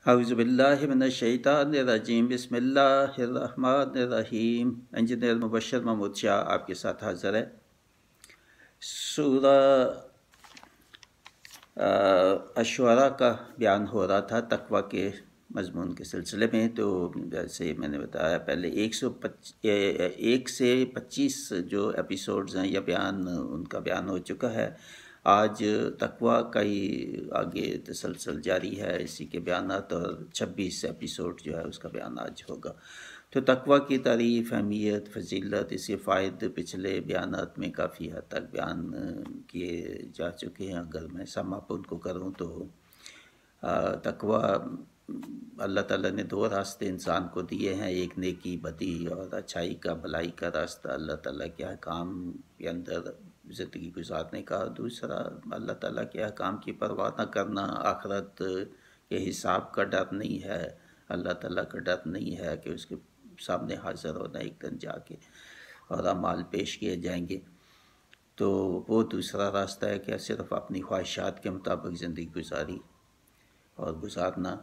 اعوذ باللہ من الشیطان الرجیم، بسم اللہ الرحمن الرحیم۔ انجینئر مبشر محمود شاہ آپ کے ساتھ حاضر ہے۔ سورہ الشعراء کا بیان ہو رہا تھا تقوی کے مضمون کے سلسلے میں، تو جیسے میں نے بتایا پہلے 1 سے 25 جو ایپیسوڈز ہیں یا بیان ان کا بیان ہو چکا ہے۔ آج تقوی کا ہی آگے تسلسل جاری ہے اسی کے بیانات، اور 26 ایپیسوڈ جو ہے اس کا بیان آج ہوگا۔ تو تقوی کی تعریف، اہمیت، فضیلت، اس کے فائد پچھلے بیانات میں کافی حد تک بیان کیے جا چکے ہیں۔ اگر میں سم اپ ان کو کروں تو تقوی، اللہ تعالیٰ نے 2 راستے انسان کو دیے ہیں، ایک نیکی بدی اور اچھائی کا بھلائی کا راستہ اللہ تعالیٰ کے احکام کے اندر زندگی گزارنے کا، دوسرا اللہ تعالیٰ کے احکام کی پرواہ نہ کرنا، آخرت کے حساب کا ڈر نہیں ہے، اللہ تعالیٰ کا ڈر نہیں ہے کہ اس کے سامنے حاضر ہونا ایک دن جا کے اور اعمال پیش کیے جائیں گے۔ تو وہ دوسرا راستہ ہے کہ صرف اپنی خواہشات کے مطابق زندگی گزارنا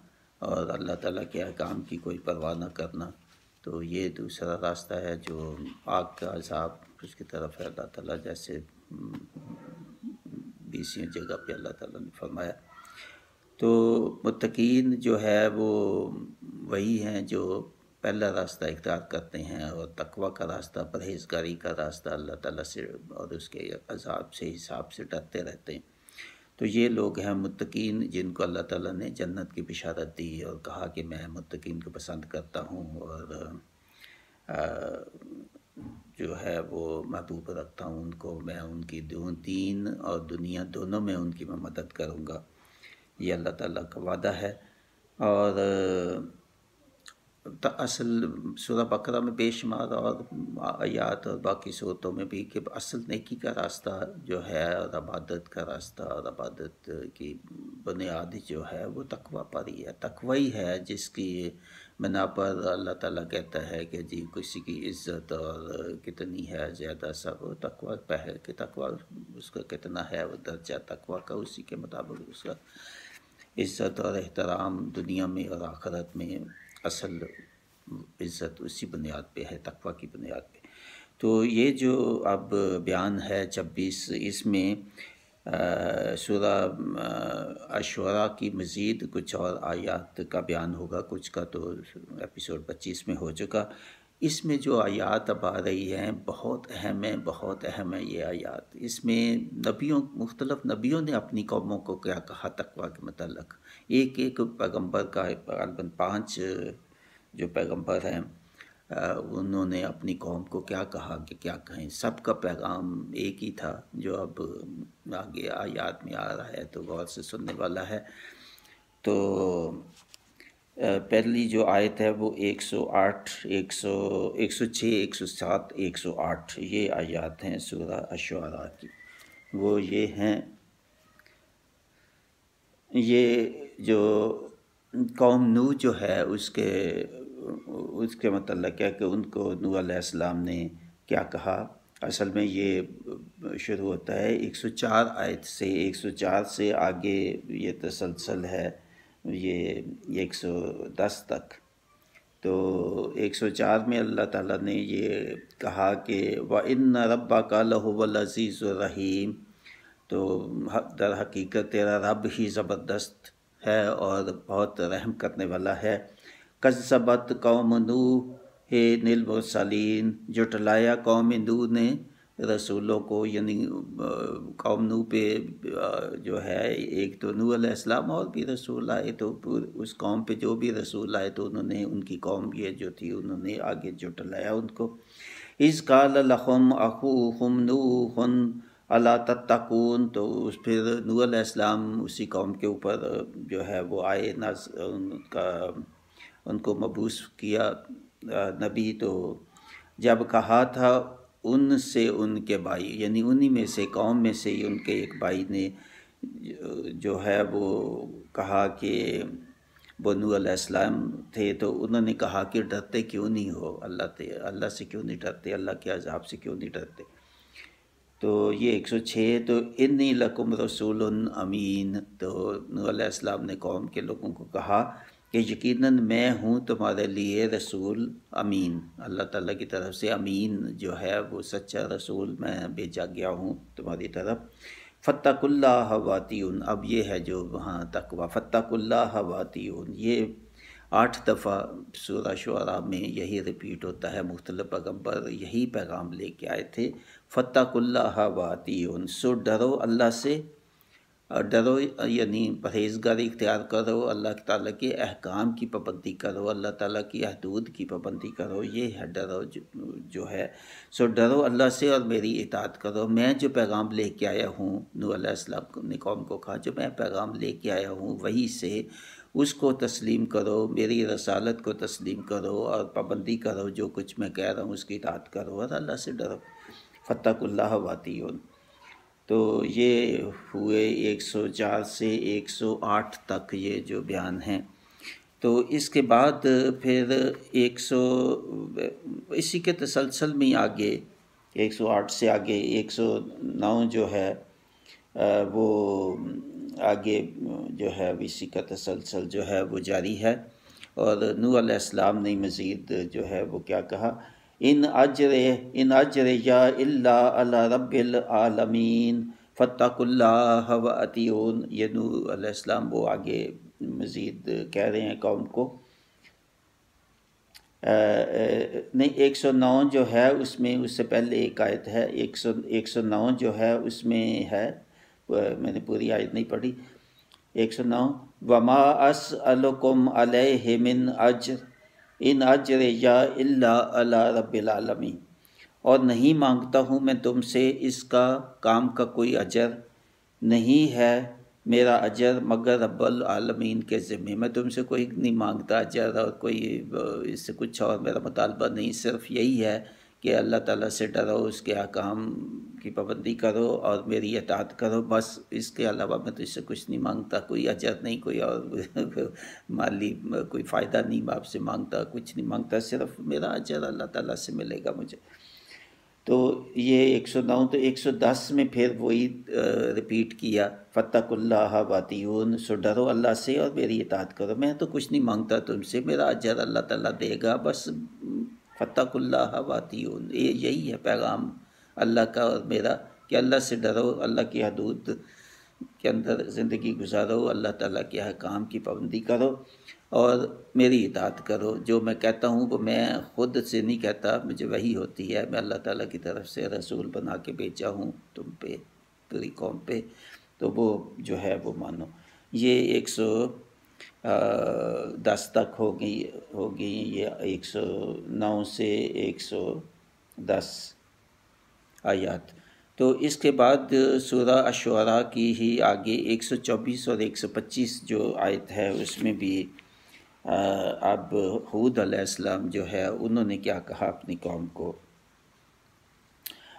اور اللہ تعالیٰ کے احکام کی کوئی پرواہ نہ کرنا۔ تو یہ دوسرا راستہ ہے جو آگ کا عذاب اس کی طرف ہے اللہ تعالیٰ، جیسے 20 جگہ پہ اللہ تعالیٰ نے فرمایا۔ تو متقین جو ہے وہ وہی ہیں جو پہلا راستہ اختیار کرتے ہیں، اور تقوی کا راستہ، پرہیزگاری کا راستہ، اللہ تعالیٰ سے اور اس کے عذاب سے، حساب سے ڈرتے رہتے ہیں۔ تو یہ لوگ ہیں متقین، جن کو اللہ تعالیٰ نے جنت کی بشارت دی اور کہا کہ میں متقین کو پسند کرتا ہوں اور جو ہے وہ محبوب رکھتا ہوں ان کو، میں ان کی دین اور دنیا دونوں میں ان کی میں مدد کروں گا۔ یہ اللہ تعالیٰ کا وعدہ ہے۔ اور اصل سورہ بقرہ میں بے شمار اور آیات اور باقی صورتوں میں بھی کہ اصل نیکی کا راستہ جو ہے اور عبادت کا راستہ اور عبادت کی بنیاد جو ہے وہ تقوی پر ہی ہے۔ تقوی ہی ہے جس کی بنا پر اللہ تعالیٰ کہتا ہے کہ جی کسی کی عزت اور کتنی ہے زیادہ سب تقوی پہ ہے، کہ تقوی اس کا کتنا ہے وہ درجہ تقوی کا، اسی کے مطابق اس کا عزت اور احترام دنیا میں اور آخرت میں اصل عزت اسی بنیاد پہ ہے، تقوی کی بنیاد پہ۔ تو یہ جو اب بیان ہے 26، اس میں سورہ الشعراء کی مزید کچھ اور آیات کا بیان ہوگا، کچھ کا تو ایپیسوڈ 25 میں ہو چکا۔ اس میں جو آیات اب آ رہی ہیں بہت اہم ہیں، بہت اہم ہیں یہ آیات۔ اس میں مختلف نبیوں نے اپنی قوموں کو کیا کہا تقوی کے متعلق، ایک پیغمبر کا، غالباً 5 جو پیغمبر ہیں انہوں نے اپنی قوم کو کیا کہا کہ کیا کہیں، سب کا پیغام ایک ہی تھا جو اب آگے آیات میں آ رہا ہے تو غور سے سننے والا ہے۔ تو پہلی جو آیت ہے وہ 108، 106، 107، 108 یہ آیات ہیں سورہ الشعراء کی۔ وہ یہ ہیں، یہ جو قوم نوح جو ہے اس کے متعلق ہے کہ ان کو نوح علیہ السلام نے کیا کہا۔ اصل میں یہ شروع ہوتا ہے 104 آیت سے، 104 سے آگے یہ تسلسل ہے یہ 110 تک۔ تو 104 میں اللہ تعالیٰ نے یہ کہا کہ وَإِنَّ رَبَّكَ لَهُوَ الْعَزِيزُ الرَّحِيمُ، تو در حقیقت تیرا رب ہی زبردست ہے اور بہت رحم کرنے والا ہے۔ کذبت قوم نوح المرسلین، جھٹلایا قوم نوح نے رسولوں کو، یعنی قوم نوح پہ جو ہے ایک تو نوح علیہ السلام اور بھی رسول آئے، تو اس قوم پہ جو بھی رسول آئے تو انہوں نے، ان کی قوم یہ جو تھی انہوں نے آگے جھٹلایا ان کو۔ اذ قال لهم اخوهم نوح الا تتقون، تو پھر نوح علیہ السلام اسی قوم کے اوپر جو ہے وہ آئے، ان کو مبعوث کیا نبی، تو جب کہا تھا ان سے ان کے بھائی، یعنی انہی میں سے قوم میں سے ہی ان کے ایک بھائی نے جو ہے وہ کہا کہ وہ نوح علیہ السلام تھے، تو انہوں نے کہا کہ ڈرتے کیوں نہیں ہو اللہ سے کیوں نہیں ڈرتے، اللہ کے عذاب سے کیوں نہیں ڈرتے۔ تو یہ 106، تو انی لکم رسول امین، تو نوح علیہ السلام نے قوم کے لوگوں کو کہا کہ یقیناً میں ہوں تمہارے لیے رسول امین، اللہ تعالیٰ کی طرف سے امین جو ہے وہ سچا رسول میں بھیجا گیا ہوں تمہاری طرف۔ فاتقوا اللہ واتیون، اب یہ ہے جو وہاں تقویٰ، فاتقوا اللہ واتیون، یہ 8 دفعہ سورہ شعراء میں یہی ریپیٹ ہوتا ہے، مختلف پیغمبر یہی پیغام لے کے آئے تھے، فاتقوا اللہ واتیون، سو ڈرو اللہ سے، اور ڈرو یعنی پرہیزگاری اختیار کرو، اللہ تعالیٰ کے احکام کی پابندی کرو، اللہ تعالیٰ کی حدود کی پابندی کرو، یہ ہے ڈرو جو ہے، سو ڈرو اللہ سے اور میری اطاعت کرو۔ میں جو پیغام لے کے آیا ہوں، نوح علیہ السلام نے قوم کو کہا جو میں پیغام لے کے آیا ہوں وہی سے اس کو تسلیم کرو، میری رسالت کو تسلیم کرو اور پابندی کرو، جو کچھ میں کہہ رہا ہوں اس کی اطاعت کرو اور اللہ سے ڈرو، فاتقوا اللہ واتیون۔ تو یہ ہوئے 104 سے 108 تک یہ جو بیان ہیں۔ تو اس کے بعد پھر اسی کے تسلسل میں آگے 108 سے آگے 109 جو ہے وہ آگے جو ہے اسی کا تسلسل جو ہے وہ جاری ہے، اور نوح علیہ السلام نے مزید جو ہے وہ کیا کہا، ان اجریا الا علی رب العالمین فاتقوا اللہ واتیون۔ یہ نوح علیہ السلام وہ آگے مزید کہہ رہے ہیں قوم کو، نہیں 109 جو ہے اس میں، اس سے پہلے ایک آیت ہے 109 جو ہے اس میں ہے، میں نے پوری آیت نہیں پڑھی، 109 وما اسألکم علیہ من اجر ان اجریہ الا علی رب العالمین، اور نہیں مانگتا ہوں میں تم سے اس کا کام کا کوئی اجر، نہیں ہے میرا اجر مگر رب العالمین کے ذمے، میں تم سے کوئی نہیں مانگتا اجر اور کوئی اس سے کچھ اور میرا مطالبہ نہیں، صرف یہی ہے کہ اللہ تعالیٰ سے ڈرو، اس کے احکام کی پابندی کرو اور میری اطاعت کرو، بس اس کے علاوہ میں تجھ سے کچھ نہیں مانگتا، کوئی اجر نہیں، کوئی اور مالی کوئی فائدہ نہیں میں آپ سے مانگتا، کچھ نہیں مانگتا، صرف میرا اجر اللہ تعالیٰ سے ملے گا مجھے۔ تو یہ 109 تو 110 میں پھر وہی ریپیٹ کیا، فاتقوا اللہ واتیون، سو ڈرو اللہ سے اور میری اطاعت کرو، میں تو کچھ نہیں مانگتا تم سے، میرا اجر اللہ تعالیٰ دے گا، بس فاتقوا اللہ واتیون، یہی ہے پیغام اللہ کا اور میرا کہ اللہ سے ڈرو، اللہ کی حدود کے اندر زندگی گزارو، اللہ تعالیٰ کے احکام کی پابندی کرو اور میری اطاعت کرو، جو میں کہتا ہوں وہ میں خود سے نہیں کہتا، مجھے وحی ہوتی ہے، میں اللہ تعالیٰ کی طرف سے رسول بنا کے بھیجا ہوں تم پہ، پوری قوم پہ، تو وہ جو ہے وہ مانو۔ یہ 110 تک ہوگی یہ 109 سے 110 آیات۔ تو اس کے بعد سورہ الشعراء کی ہی آگے 124 اور 125 جو آیت ہے اس میں بھی اب ہود علیہ السلام جو ہے انہوں نے کیا کہا اپنی قوم کو،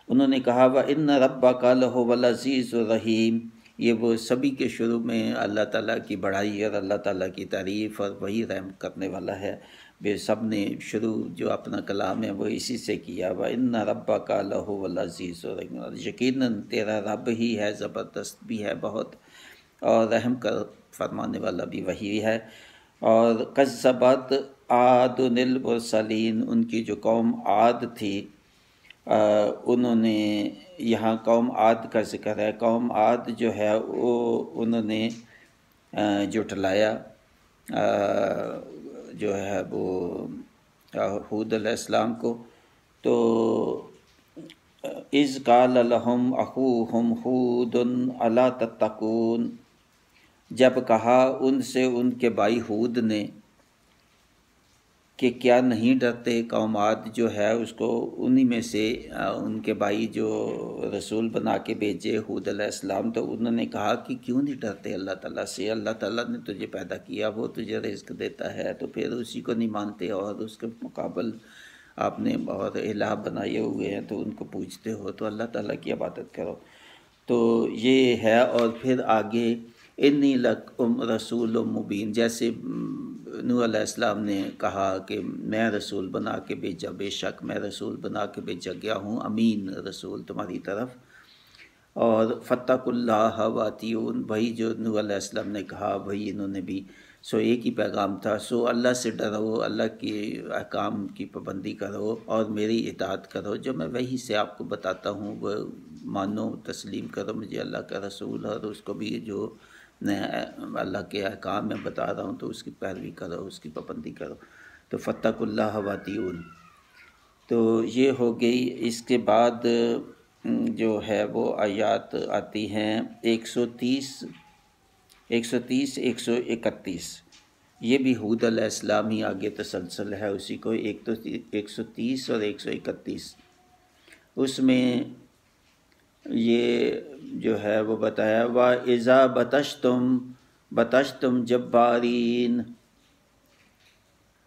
انہوں نے کہا وَإِنَّ رَبَّكَ لَهُوَ الْعَزِيزُ الرَّحِيمُ، یہ وہ سبھی کے شروع میں اللہ تعالیٰ کی بڑائی اور اللہ تعالیٰ کی تعریف اور وہی رحم کرنے والا ہے، بے سب نے شروع جو اپنا کلام ہے وہ اسی سے کیا، وَإِنَّ رَبَّكَ لَهُوَ الْعَزِيزُ الرَّحِيمُ، یقیناً تیرا رب ہی ہے، زبردست بھی ہے بہت، اور رحم کر فرمانے والا بھی وہی ہے۔ اور کذبت عاد المرسلین، ان کی جو قوم عاد تھی، انہوں نے یہاں قوم عاد کا ذکر ہے، قوم عاد جو ہے وہ انہوں نے جھٹلایا جو ہے وہ ہود علیہ السلام کو، تو اذ قال لهم اخوهم ہود الا تتقون، جب کہا ان سے ان کے بھائی ہود نے کہ کیا نہیں ڈرتے، قوم عاد جو ہے اس کو انہی میں سے ان کے بھائی جو رسول بنا کے بھیجے ہود علیہ السلام، تو انہوں نے کہا کہ کیوں نہیں ڈرتے اللہ تعالیٰ سے، اللہ تعالیٰ نے تجھے پیدا کیا، وہ تجھے رزق دیتا ہے، تو پھر اسی کو نہیں مانتے اور اس کے مقابل آپ نے بہت الہ بنائے ہوئے ہیں تو ان کو پوجتے ہو، تو اللہ تعالیٰ کی عبادت کرو۔ تو یہ ہے، اور پھر آگے انی لکم رسول مبین، جیسے نوح علیہ السلام نے کہا کہ میں رسول بنا کے بھیجا، بے شک میں رسول بنا کے بھیجا گیا ہوں، امین رسول تمہاری طرف، اور فاتقوا اللہ واتیون، وہی جو نوح علیہ السلام نے کہا وہی انہوں نے بھی سو ایک ہی پیغام تھا، سو اللہ سے ڈرو، اللہ کی احکام کی پابندی کرو اور میری اطاعت کرو، جو میں وہی سے آپ کو بتاتا ہوں وہ مانو، تسلیم کرو مجھے اللہ کا رسول، اور اس کو بھی جو میں اللہ کے احکام میں بتا رہا ہوں تو اس کی پیروی کرو، اس کی پابندی کرو۔ تو فاتقوا اللہ واطیعون، تو یہ ہو گئی۔ اس کے بعد جو ہے وہ آیات آتی ہیں 130 131، یہ بھی ہود علیہ السلام ہی آگے تسلسل ہے اسی کو، ایک تو 130 اور 131، اس میں یہ جو ہے وہ بتایا وَإِذَا بَطَشْتُمْ جَبَّارِينَ،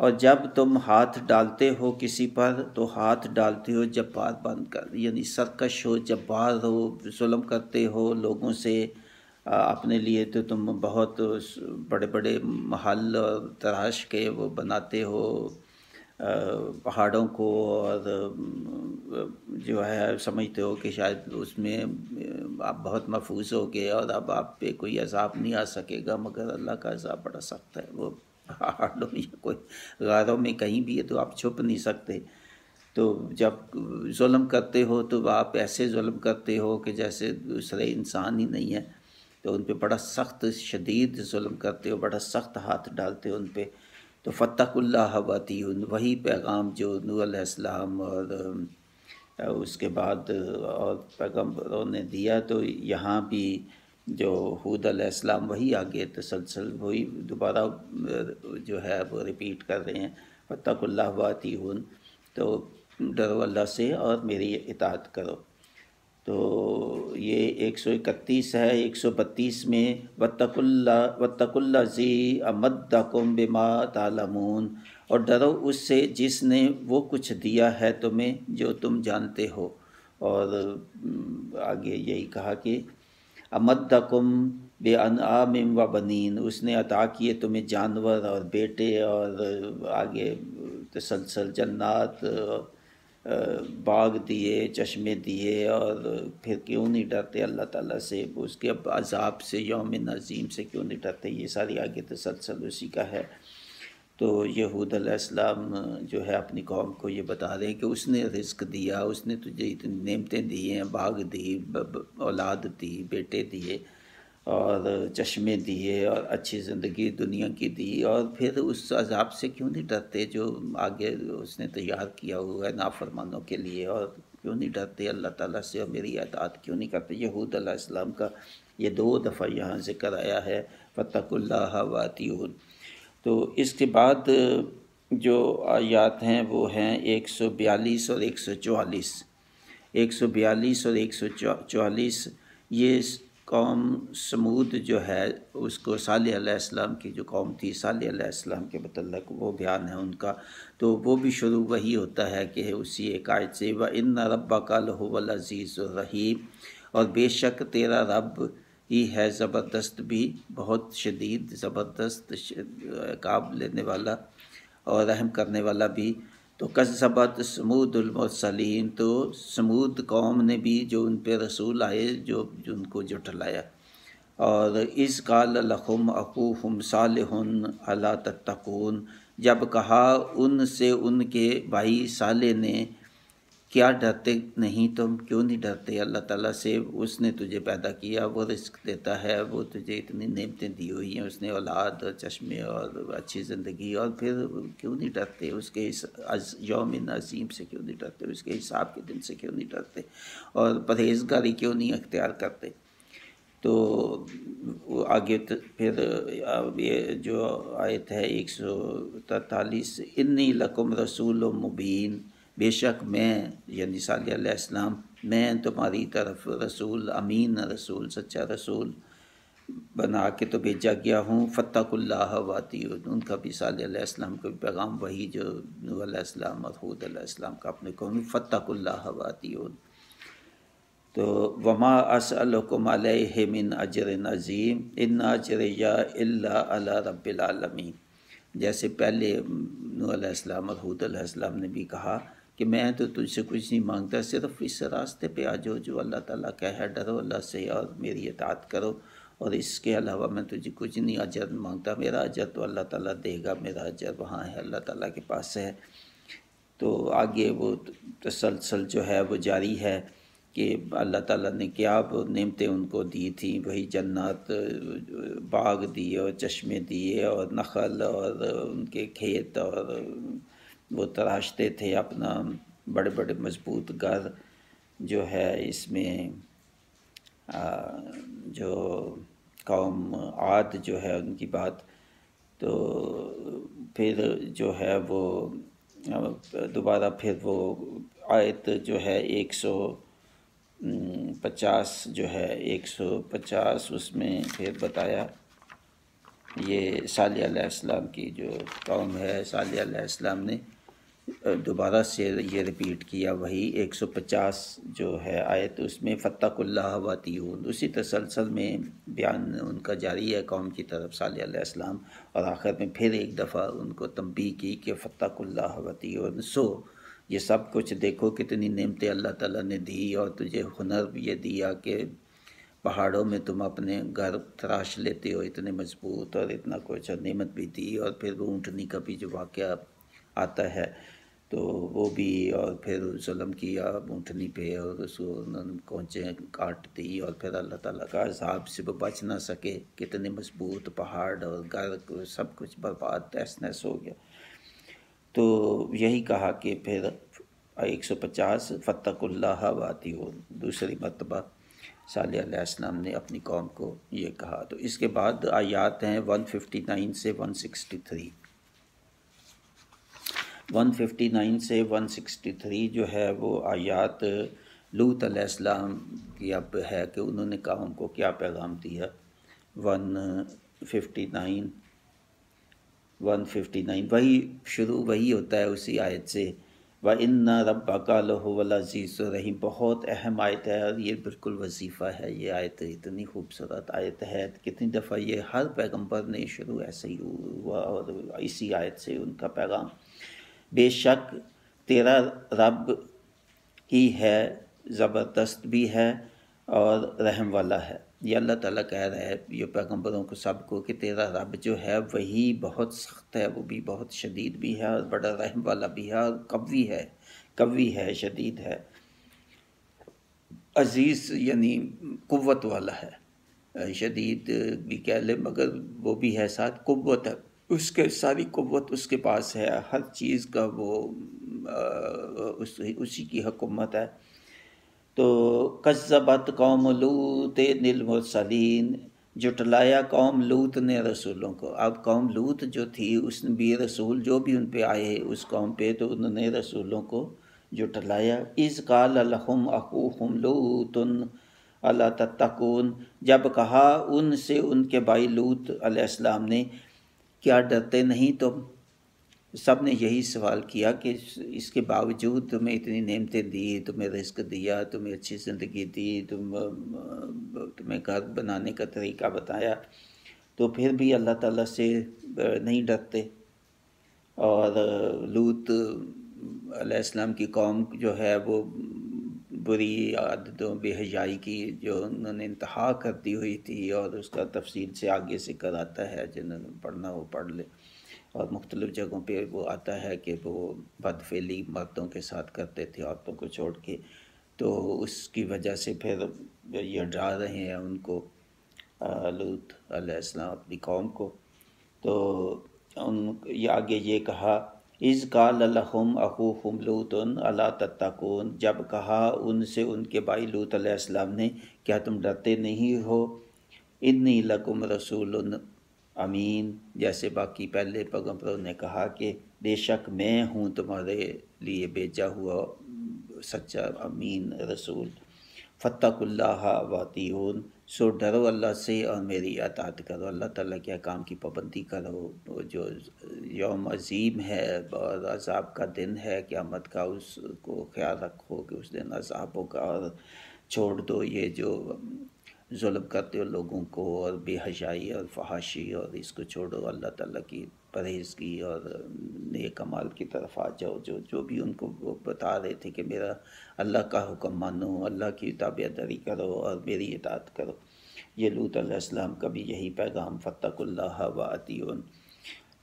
اور جب تم ہاتھ ڈالتے ہو کسی پر تو ہاتھ ڈالتے ہو جبار بن کر، یعنی سرکش ہو، جبار ہو، ظلم کرتے ہو لوگوں سے، اپنے لیے تو تم بہت بڑے بڑے محل تراش کے وہ بناتے ہو پہاڑوں کو، اور جو ہے سمجھتے ہو کہ شاید اس میں آپ بہت محفوظ ہو گئے اور اب آپ پہ کوئی عذاب نہیں آ سکے گا، مگر اللہ کا عذاب بڑا سخت ہے، وہ پہاڑوں یا کوئی غاروں میں کہیں بھی ہے تو آپ چھپ نہیں سکتے۔ تو جب ظلم کرتے ہو تو آپ ایسے ظلم کرتے ہو کہ جیسے دوسرے انسان ہی نہیں ہے، تو ان پہ بڑا سخت شدید ظلم کرتے ہو، بڑا سخت ہاتھ ڈالتے ہو ان پہ۔ تو فاتقوا اللہ واطیعون، وہی پیغام جو نوح علیہ السلام اور اس کے بعد اور پیغمبروں نے دیا، تو یہاں بھی جو ہود علیہ السلام وہی آگے تسلسل وہی دوبارہ جو ہے وہ ریپیٹ کر رہے ہیں، فاتقوا اللہ واطیعون، تو ڈرو اللہ سے اور میری اطاعت کرو۔ تو یہ 131 ہے۔ 132 میں واتقوا الذی امدکم بما تعلمون، اور ڈرو اس سے جس نے وہ کچھ دیا ہے تمہیں جو تم جانتے ہو، اور آگے یہی کہا کہ امدکم بانعام و بنین، اس نے عطا کیے تمہیں جانور اور بیٹے، اور آگے تسلسل جنات، باغ دیے، چشمے دیے، اور پھر کیوں نہیں ڈرتے اللہ تعالیٰ سے، اس کے عذاب سے، یوم عظیم سے کیوں نہیں ڈرتے، یہ ساری آگے تسلسل اسی کا ہے۔ تو یہود علیہ السلام جو ہے اپنی قوم کو یہ بتا رہے ہیں کہ اس نے رزق دیا، اس نے تجھے اتنی نعمتیں دی ہیں، باغ دی، اولاد دی، بیٹے دیے، اور چشمے دیے، اور اچھی زندگی دنیا کی دی، اور پھر اس عذاب سے کیوں نہیں ڈرتے جو آگے اس نے تیار کیا ہوا ہے نافرمانوں کے لیے، اور کیوں نہیں ڈرتے اللہ تعالیٰ سے اور میری اطاعت کیوں نہیں کرتے۔ یہود علیہ السلام کا یہ 2 دفعہ یہاں ذکر آیا ہے، فاتقوا اللہ واطیعون۔ تو اس کے بعد جو آیات ہیں وہ ہیں 142 اور 144۔ 142 اور 144 یہ قوم سمود جو ہے، اس کو صالح علیہ السلام کی جو قوم تھی، صالح علیہ السلام کے متعلق وہ بیان ہے ان کا، تو وہ بھی شروع وہی ہوتا ہے کہ اسی ایک آیت سے، وَإِنَّ رَبَّكَ لَهُوَ الْعَزِيزُ الرَّحِيمُ، اور بے شک تیرا رب ہی ہے زبردست بھی، بہت شدید زبردست عقاب لینے والا اور رحم کرنے والا بھی۔ تو کذبت ثمود المرسلین، تو سمود قوم نے بھی جو ان پہ رسول آئے جو ان کو جھٹلایا، اور اذ قال لهم اخوهم صالح الا تتقون، جب کہا ان سے ان کے بھائی صالح نے کیا ڈرتے نہیں تم، کیوں نہیں ڈرتے اللہ تعالیٰ سے، اس نے تجھے پیدا کیا، وہ رزق دیتا ہے، وہ تجھے اتنی نعمتیں دی ہوئی ہیں، اس نے اولاد اور چشمے اور اچھی زندگی، اور پھر کیوں نہیں ڈرتے اس کے یوم عظیم سے، کیوں نہیں ڈرتے اس کے حساب کے دن سے، کیوں نہیں ڈرتے، اور پرہیزگاری کیوں نہیں اختیار کرتے۔ تو آگے پھر یہ جو آیت ہے 143، انی لکم رسول مبین، بے شک میں یعنی صالح علیہ السلام، میں تمہاری طرف رسول، امین رسول، سچا رسول بنا کے تو بھیجا گیا ہوں، فاتقوا اللہ واطیعون، ان کا بھی صالح علیہ السلام کا بھی پیغام وہی جو نوح علیہ السلام اور ہود علیہ السلام کا اپنے قوم، فاتقوا اللہ واطیعون۔ تو وما اسألکم علیہ من اجر عظیم ان اجریہ الا علی رب العالمین، جیسے پہلے نوح علیہ السلام اور ہود علیہ السلام نے بھی کہا کہ میں تو تجھ سے کچھ نہیں مانگتا، صرف اس راستے پہ آ جاؤ جو اللہ تعالیٰ کا ہے، ڈرو اللہ سے اور میری اطاعت کرو اور اس کے علاوہ میں تجھے کچھ نہیں اجر مانگتا، میرا اجر تو اللہ تعالیٰ دے گا، میرا اجر وہاں ہے، اللہ تعالیٰ کے پاس ہے۔ تو آگے وہ تسلسل جو ہے وہ جاری ہے کہ اللہ تعالیٰ نے کیا نعمتیں ان کو دی تھیں، وہی جنات، باغ دیے اور چشمے دیے اور نخل اور ان کے کھیت، اور وہ تراشتے تھے اپنا بڑے بڑے مضبوط گھر جو ہے۔ اس میں جو قوم عاد جو ہے ان کی بات، تو پھر جو ہے وہ دوبارہ پھر وہ آیت جو ہے 150 جو ہے 150 اس میں پھر بتایا، یہ صالح علیہ السلام کی جو قوم ہے، صالح علیہ السلام نے دوبارہ سے یہ ریپیٹ کیا وہی 150 جو ہے آیت، اس میں فاتقوا اللہ واطیعون، اسی تسلسل میں بیان ان کا جاری ہے قوم کی طرف صالح علیہ السلام، اور آخر میں پھر ایک دفعہ ان کو تنبیہ کی کہ فاتقوا اللہ واطیعون۔ یہ سب کچھ دیکھو کتنی نعمتیں اللہ تعالیٰ نے دی، اور تجھے ہنر بھی یہ دیا کہ پہاڑوں میں تم اپنے گھر تراش لیتے ہو اتنے مضبوط، اور اتنا کچھ، اور نعمت بھی دی، اور پھر وہ اونٹنی کا بھی جو واقعہ آتا ہے تو وہ بھی، اور پھر ظلم کیا اونٹنی پہ اور اس کو انہوں نے کونچیں کاٹ دی، اور پھر اللہ تعالیٰ کا عذاب سے وہ بچ نہ سکے، کتنے مضبوط پہاڑ اور گھر سب کچھ برباد تہس نہس ہو گیا۔ تو یہی کہا کہ پھر 150 فاتقوا اللہ واطیعون، دوسری مرتبہ صالح علیہ السلام نے اپنی قوم کو یہ کہا۔ تو اس کے بعد آیات ہیں 159 سے 163۔ 159 سے 163 جو ہے وہ آیات لوط علیہ السلام کی اب ہے کہ انہوں نے قوم کو کیا پیغام دیا۔ 159 وہی شروع وہی ہوتا ہے اسی آیت سے، وَإِنَّ رَبَّكَ لَهُوَ الْعَزِيزُ الرَّحِيمُ۔ بہت اہم آیت ہے، اور یہ بالکل وظیفہ ہے، یہ آیت اتنی خوبصورت آیت ہے، کتنی دفعہ یہ ہر پیغمبر نے شروع ایسے ہی ہوا، اور اسی آیت سے ان کا پیغام، بے شک تیرا رب ہی ہے، زبردست بھی ہے اور رحم والا ہے۔ یہ اللہ تعالیٰ کہہ رہا ہے یہ پیغمبروں کو سب کو کہ تیرا رب جو ہے وہی بہت سخت ہے، وہ بھی بہت شدید بھی ہے، اور بڑا رحم والا بھی ہے، اور قوی ہے، شدید ہے، عزیز یعنی قوت والا ہے، شدید بھی کہہ لے مگر وہ بھی ہے ساتھ قوت ہے، اس کے ساری قوت اس کے پاس ہے، ہر چیز کا وہ اسی کی حکومت ہے۔ تو کذبت قوم لوط المرسلین، جٹلایا قوم لوط نے رسولوں کو۔ اب قوم لوط جو تھی اس نے بھی رسول جو بھی ان پہ آئے اس قوم پہ، تو انہوں نے رسولوں کو جٹلایا۔ اذ قال لهم اخوهم لوط الا تتقون، جب کہا ان سے ان کے بھائی لوط علیہ السلام نے کیا ڈرتے نہیں تم؟ سب نے یہی سوال کیا کہ اس کے باوجود تمہیں اتنی نعمتیں دی، تمہیں رزق دیا، تمہیں اچھی زندگی دی، تمہیں گھر بنانے کا طریقہ بتایا، تو پھر بھی اللہ تعالیٰ سے نہیں ڈرتے۔ اور لوط علیہ السلام کی قوم جو ہے وہ بری عادتوں، بے حیائی کی جو انہوں نے انتہا کر دی ہوئی تھی، اور اس کا تفصیل سے آگے ذکر آتا ہے، جنہوں نے پڑھنا وہ پڑھ لے، اور مختلف جگہوں پہ وہ آتا ہے کہ وہ بدفعلی مردوں کے ساتھ کرتے تھے عورتوں کو چھوڑ کے، تو اس کی وجہ سے پھر یہ ڈرا رہے ہیں ان کو لوط علیہ السلام اپنی قوم کو۔ تو یہ آگے یہ کہا اذ قال لهم اخوهم لوط الا تتقون، جب کہا ان سے ان کے بھائی لوط علیہ السلام نے کیا تم ڈرتے نہیں ہو، انی لکم رسول امین، جیسے باقی پہلے پیغمبروں نے کہا کہ بے شک میں ہوں تمہارے لیے بھیجا ہوا سچا امین رسول۔ فاتقوا اللہ واطیعون، سو ڈرو اللہ سے اور میری اطاعت کرو، اللہ تعالیٰ کے احکام کی پابندی کرو، جو یوم عظیم ہے اور عذاب کا دن ہے قیامت کا، اس کو خیال رکھو کہ اس دن عذاب ہوگا، اور چھوڑ دو یہ جو ظلم کرتے ہو لوگوں کو، اور بے حیائی اور فحاشی، اور اس کو چھوڑو، اللہ تعالیٰ کی پرہیز کی اور نیک اعمال کی طرف آ جاؤ، جو بھی ان کو وہ بتا رہے تھے کہ میرا اللہ کا حکم مانو، اللہ کی تابعداری کرو اور میری اطاعت کرو۔ یہ لوط علیہ السلام کا بھی یہی پیغام، فاتقوا اللہ وأطیعون۔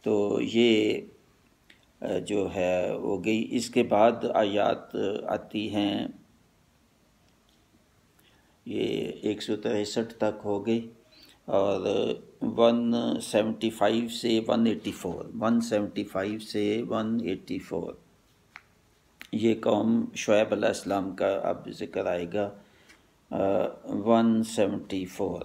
تو یہ جو ہے وہ گئی۔ اس کے بعد آیات آتی ہیں، یہ 163 تک ہو گئی، اور 175 سے 184 سے 184 یہ قوم شعیب علیہ السلام کا اب ذکر آئے گا۔ 174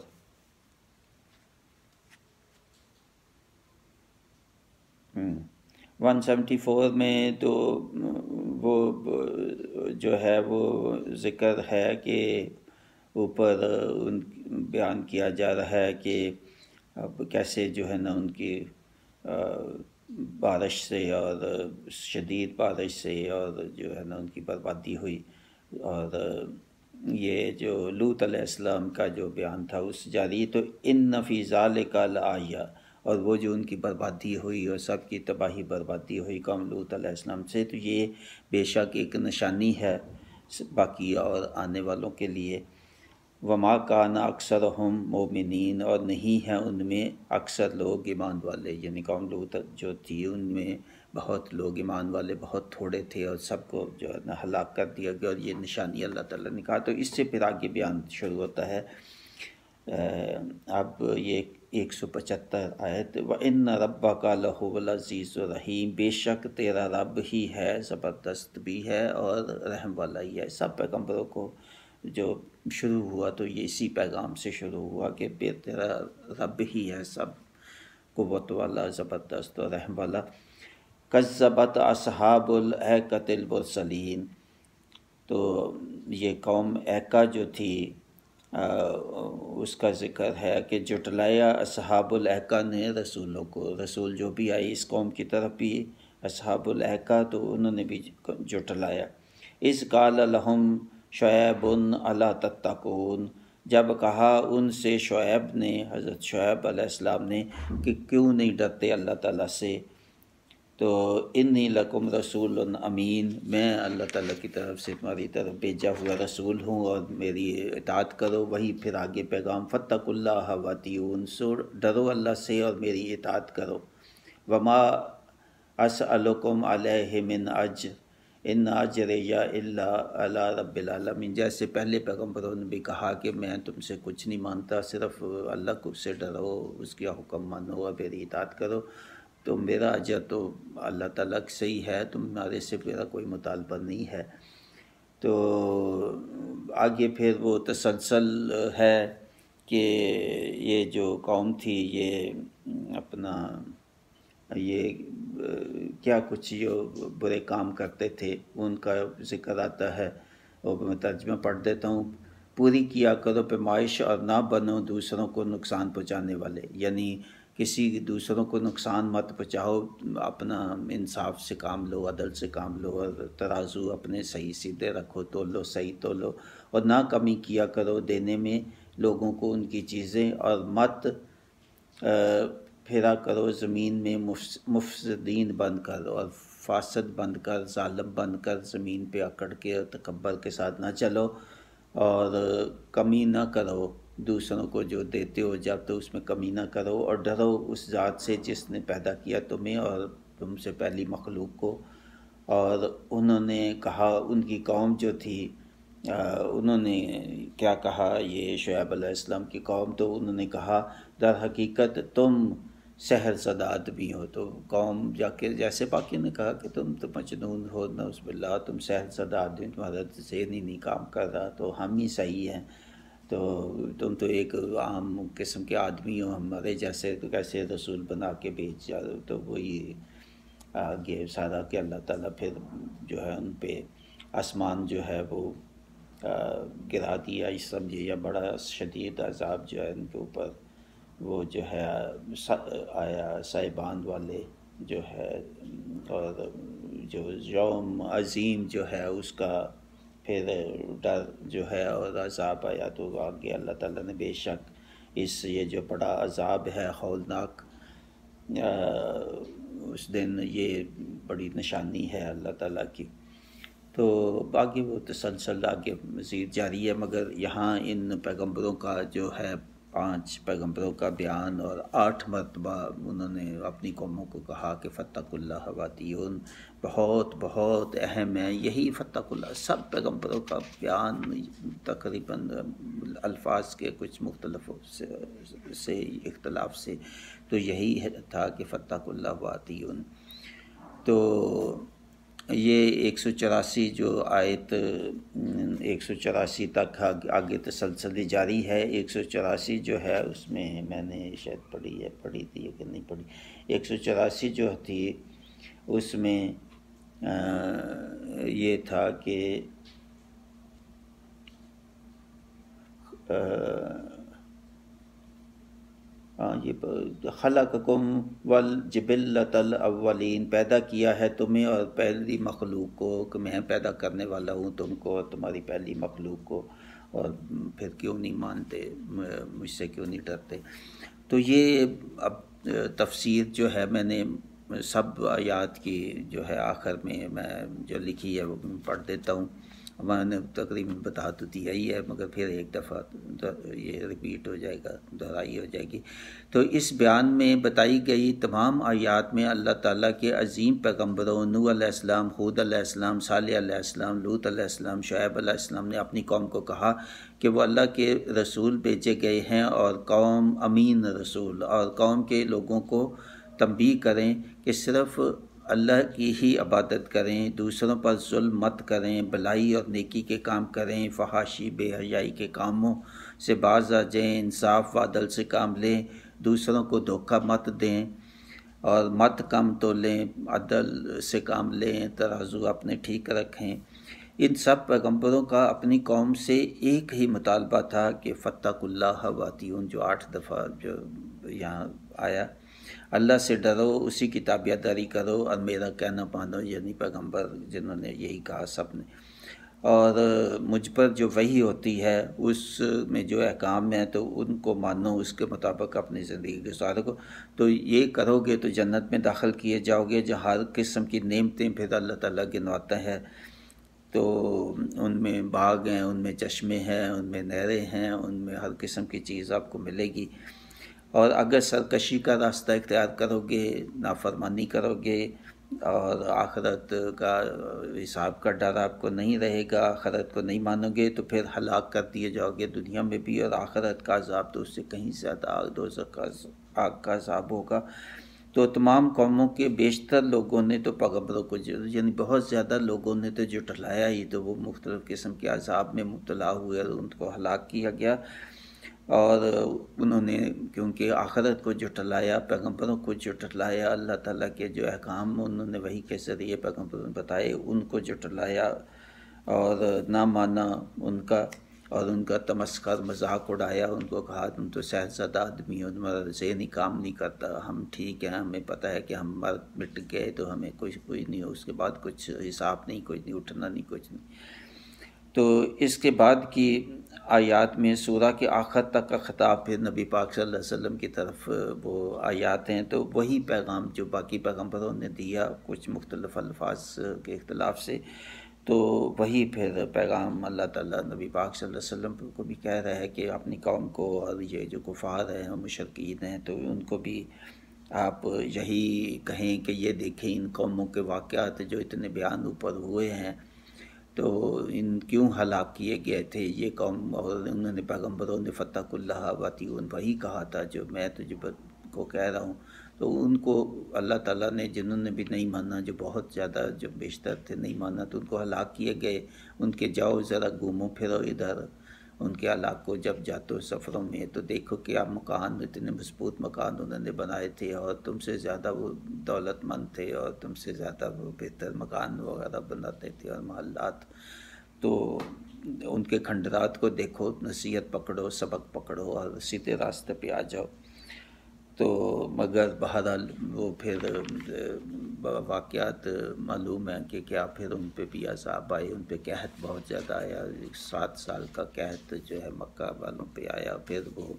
174 میں تو وہ جو ہے وہ ذکر ہے کہ اوپر بیان کیا جا رہا ہے کہ اب کیسے جو ہے نا ان کی بارش سے اور شدید بارش سے اور جو ہے نا ان کی بربادی ہوئی، اور یہ جو لوط علیہ السلام کا جو بیان تھا اس جاری، تو ان فی ذالک لآیہ، اور وہ جو ان کی بربادی ہوئی اور سب کی تباہی بربادی ہوئی قوم لوط علیہ السلام سے، تو یہ بے شک ایک نشانی ہے باقی اور آنے والوں کے لیے۔ وما کان اکثرہم مومنین، اور نہیں ہیں ان میں اکثر لوگ ایمان والے، یعنی قوم لوط جو تھی ان میں بہت لوگ ایمان والے بہت تھوڑے تھے، اور سب کو جو ہے نا ہلاک کر دیا گیا، اور یہ نشانی اللہ تعالیٰ نے کہا۔ تو اس سے پھر آگے بیان شروع ہوتا ہے۔ اب یہ 175 آیت، وَإِنَّ رَبَّكَ لَهُوَ الْعَزِيزُ الرَّحِيمُ، بے شک تیرا رب ہی ہے، زبردست بھی ہے اور رحم والا ہی ہے۔ سب پیغمبروں کو جو شروع ہوا تو یہ اسی پیغام سے شروع ہوا کہ بے تیرا رب ہی ہے، سب قوت والا، زبردست اور رحم والا۔ کذبت اصحاب الایکۃ المرسلین، تو یہ قوم ایکا جو تھی اس کا ذکر ہے کہ جٹلایا اصحاب الایکہ نے رسولوں کو، رسول جو بھی آئی اس قوم کی طرف بھی اصحاب الایکہ، تو انہوں نے بھی جٹلایا۔ اذ قال لہم شعیب الا تتقون، جب کہا ان سے شعیب نے، حضرت شعیب علیہ السلام نے، کہ کیوں نہیں ڈرتے اللہ تعالیٰ سے، تو انی لکم رسول امین، میں اللہ تعالیٰ کی طرف سے تمہاری طرف بھیجا ہوا رسول ہوں اور میری اطاعت کرو۔ وہی پھر آگے پیغام، فاتقوا اللہ وأطیعون، سو ڈرو اللہ سے اور میری اطاعت کرو۔ وما اسألکم علیہ من اجر ان اجریہ الا علی رب العالمین، جیسے پہلے پیغمبروں نے بھی کہا کہ میں تم سے کچھ نہیں مانتا، صرف اللہ کو سے ڈرو، اس کا حکم مانو اور میری اطاعت کرو، تو میرا اجر تو اللہ تعالیٰ سے ہی ہے، تمہارے سے میرا کوئی مطالبہ نہیں ہے۔ تو آگے پھر وہ تسلسل ہے کہ یہ جو قوم تھی یہ اپنا یہ کیا کچھ جو برے کام کرتے تھے ان کا ذکر آتا ہے، اور میں ترجمہ پڑھ دیتا ہوں۔ پوری کیا کرو پیمائش اور نہ بنو دوسروں کو نقصان پہنچانے والے، یعنی کسی دوسروں کو نقصان مت پہنچاؤ، اپنا انصاف سے کام لو، عدل سے کام لو، اور ترازو اپنے صحیح سیدھے رکھو، تولو صحیح تولو، اور نہ کمی کیا کرو دینے میں لوگوں کو ان کی چیزیں، اور مت پھرا کرو زمین میں مفسدین بن کر، اور فاسد بن کر، ظالم بن کر زمین پہ اکڑ کے اور تکبر کے ساتھ نہ چلو، اور کمی نہ کرو دوسروں کو جو دیتے ہو جب تو اس میں کمی نہ کرو، اور ڈرو اس ذات سے جس نے پیدا کیا تمہیں اور تم سے پہلی مخلوق کو۔ اور انہوں نے کہا، ان کی قوم جو تھی انہوں نے کیا کہا، یہ شعیب علیہ السلام کی قوم، تو انہوں نے کہا در حقیقت تم سحر زدہ آدمی ہو۔ تو قوم جا کے جیسے باقی نے کہا کہ تم تو مجنون ہو، نعوذ باللہ، تم سحر زدہ آدمی، تمہارا ذہن ہی نہیں کام کر رہا، تو ہم ہی صحیح ہیں، تو تم تو ایک عام قسم کے آدمی ہو ہمارے جیسے، تو کیسے رسول بنا کے بھیج جا۔ تو وہی آگے سارا کہ اللہ تعالیٰ پھر جو ہے ان پہ آسمان جو ہے وہ گرا دیا، اس سمجھے، یا بڑا شدید عذاب جو ہے ان کے اوپر وہ جو ہے آیا، سائبان والے جو ہے، اور جو یوم عظیم جو ہے اس کا پھر ڈر جو ہے اور عذاب آیا۔ تو آگے اللہ تعالیٰ نے بے شک اس یہ جو بڑا عذاب ہے ہولناک، اس دن یہ بڑی نشانی ہے اللہ تعالیٰ کی۔ تو باقی وہ تسلسل آگے مزید جاری ہے، مگر یہاں ان پیغمبروں کا جو ہے 5 پیغمبروں کا بیان، اور 8 مرتبہ انہوں نے اپنی قوموں کو کہا کہ فتقوا اللہ واتیون، بہت بہت اہم ہے یہی فتقوا اللہ۔ سب پیغمبروں کا بیان تقریباً الفاظ کے کچھ مختلف سے اختلاف سے تو یہی تھا کہ فتقوا اللہ واتیون۔ تو یہ 184 جو آیت 184 تک آگے تسلسل جاری ہے۔ 184 جو ہے اس میں میں نے شاید پڑھی تھی کہ نہیں پڑھی۔ 184 جو تھی اس میں یہ تھا کہ یہ خلقکم والجبلۃ الاولین، پیدا کیا ہے تمہیں اور پہلی مخلوق کو، کہ میں پیدا کرنے والا ہوں تم کو اور تمہاری پہلی مخلوق کو، اور پھر کیوں نہیں مانتے، مجھ سے کیوں نہیں ڈرتے۔ تو یہ اب تفسیر جو ہے میں نے سب آیات کی جو ہے آخر میں جو لکھی ہے وہ پڑھ دیتا ہوں۔ میں نے تقریباً بتا تو دیا ہی ہے، مگر پھر ایک دفعہ یہ ریپیٹ ہو جائے گا، دہرائی ہو جائے گی۔ تو اس بیان میں بتائی گئی تمام آیات میں اللہ تعالیٰ کے عظیم پیغمبروں نوح علیہ السلام، ہود علیہ السلام، صالح علیہ السلام، لوط علیہ السلام، شعیب علیہ السلام نے اپنی قوم کو کہا کہ وہ اللہ کے رسول بھیجے گئے ہیں، اور قوم امین رسول، اور قوم کے لوگوں کو تنبیہ کریں کہ صرف اللہ کی ہی عبادت کریں، دوسروں پر ظلم مت کریں، بھلائی اور نیکی کے کام کریں، فحاشی بے حیائی کے کاموں سے باز آ جائیں، انصاف و عدل سے کام لیں، دوسروں کو دھوکہ مت دیں اور مت کم تولیں، عدل سے کام لیں، ترازو اپنے ٹھیک رکھیں۔ ان سب پیغمبروں کا اپنی قوم سے ایک ہی مطالبہ تھا کہ فتقوا اللہ واتیون، جو 8 دفعہ جو یہاں آیا، اللہ سے ڈرو، اسی کی تابعداری کرو اور میرا کہنا مانو، یعنی پیغمبر جنہوں نے یہی کہا سب نے، اور مجھ پر جو وحی ہوتی ہے اس میں جو احکام ہیں تو ان کو مانو، اس کے مطابق اپنی زندگی گزارو، تو یہ کرو گے تو جنت میں داخل کیے جاؤ گے، جہاں ہر قسم کی نعمتیں پھر اللہ تعالیٰ گنواتا ہے۔ تو ان میں باغ ہیں، ان میں چشمے ہیں، ان میں نہریں ہیں، ان میں ہر قسم کی چیز آپ کو ملے گی۔ اور اگر سرکشی کا راستہ اختیار کرو گے، نافرمانی کرو گے، اور آخرت کا حساب کا ڈر آپ کو نہیں رہے گا، آخرت کو نہیں مانو گے، تو پھر ہلاک کر دیے جاؤ گے دنیا میں بھی، اور آخرت کا عذاب تو اس سے کہیں زیادہ آگ کا عذاب ہوگا۔ تو تمام قوموں کے بیشتر لوگوں نے تو پیغمبروں کو یعنی بہت زیادہ لوگوں نے تو جھٹلایا ہی، تو وہ مختلف قسم کے عذاب میں مبتلا ہوئے اور ان کو ہلاک کیا گیا۔ اور انہوں نے کیونکہ آخرت کو جھٹلایا، پیغمبروں کو جھٹلایا، اللہ تعالیٰ کے جو احکام انہوں نے وحی کے ذریعے پیغمبروں نے بتائے ان کو جھٹلایا اور نہ مانا ان کا، اور ان کا تمسخر مذاق اڑایا، ان کو کہا تم تو صحت آدمی ہو، تمہارا ذہنی کام نہیں کرتا، ہم ٹھیک ہیں، ہمیں پتہ ہے کہ ہم مٹ گئے تو ہمیں کوئی نہیں ہو، اس کے بعد کچھ حساب نہیں، کوئی نہیں، اٹھنا نہیں، کچھ نہیں۔ تو اس کے بعد کی آیات میں سورہ کے آخر تک کا خطاب پھر نبی پاک صلی اللہ علیہ وسلم کی طرف وہ آیات ہیں، تو وہی پیغام جو باقی پیغمبروں نے دیا کچھ مختلف الفاظ کے اختلاف سے، تو وہی پھر پیغام اللہ تعالیٰ نبی پاک صلی اللہ علیہ وسلم کو بھی کہہ رہا ہے کہ اپنی قوم کو، اور یہ جو کفار ہیں مشرکین ہیں تو ان کو بھی آپ یہی کہیں کہ یہ دیکھیں ان قوموں کے واقعات جو اتنے بیان اوپر ہوئے ہیں، تو ان کیوں ہلاک کیے گئے تھے یہ قوم، اور انہوں نے پیغمبروں نے فتقوا اللہ واتیون وہی کہا تھا جو میں تجھے کو کہہ رہا ہوں۔ تو ان کو اللہ تعالیٰ نے، جنہوں نے بھی نہیں مانا، جو بہت زیادہ جو بیشتر تھے نہیں مانا، تو ان کو ہلاک کیے گئے۔ ان کے جاؤ ذرا گھومو پھرو ادھر ان کے علاقوں، جب جاتے ہو سفروں میں تو دیکھو کہ آپ مکان، اتنے مضبوط مکان انہوں نے بنائے تھے، اور تم سے زیادہ وہ دولت مند تھے، اور تم سے زیادہ وہ بہتر مکان وغیرہ بناتے تھے اور محلات۔ تو ان کے کھنڈرات کو دیکھو، نصیحت پکڑو، سبق پکڑو اور سیدھے راستے پہ آ جاؤ۔ تو مگر بہرحال وہ پھر واقعات معلوم ہیں کہ کیا پھر ان پہ بھی عذاب آئے، ان پہ قحط بہت زیادہ آیا، 7 سال کا قحط جو ہے مکہ والوں پہ آیا۔ پھر وہ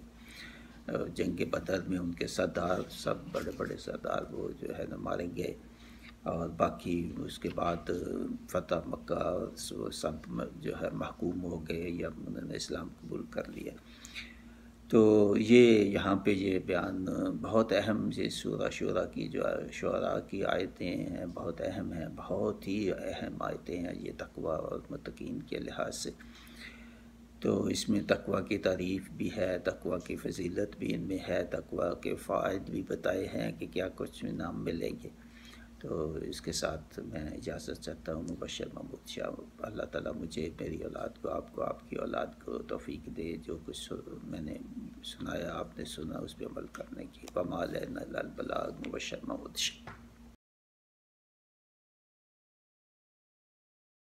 جنگ بدر میں ان کے سردار، سب بڑے بڑے سردار وہ جو ہے نا مارے گئے، اور باقی اس کے بعد فتح مکہ سب جو ہے محکوم ہو گئے یا انہوں نے اسلام قبول کر لیا۔ تو یہ یہاں پہ یہ بیان بہت اہم، یہ سورہ شورا کی جو شعراء کی آیتیں ہیں بہت اہم ہیں، بہت ہی اہم آیتیں ہیں یہ تقوی اور متقین کے لحاظ سے۔ تو اس میں تقوی کی تعریف بھی ہے، تقوی کی فضیلت بھی ان میں ہے، تقوی کے فوائد بھی بتائے ہیں کہ کیا کچھ انعام ملیں گے۔ تو اس کے ساتھ میں اجازت چاہتا ہوں مبشر محمود شاہ۔ اللہ تعالیٰ مجھے، میری اولاد کو، آپ کی اولاد کو توفیق دے، جو کچھ میں نے سنایا آپ نے سنا اس پہ عمل کرنے کی۔ وما علینا الا البلاغ۔ مبشر محمود شاہ۔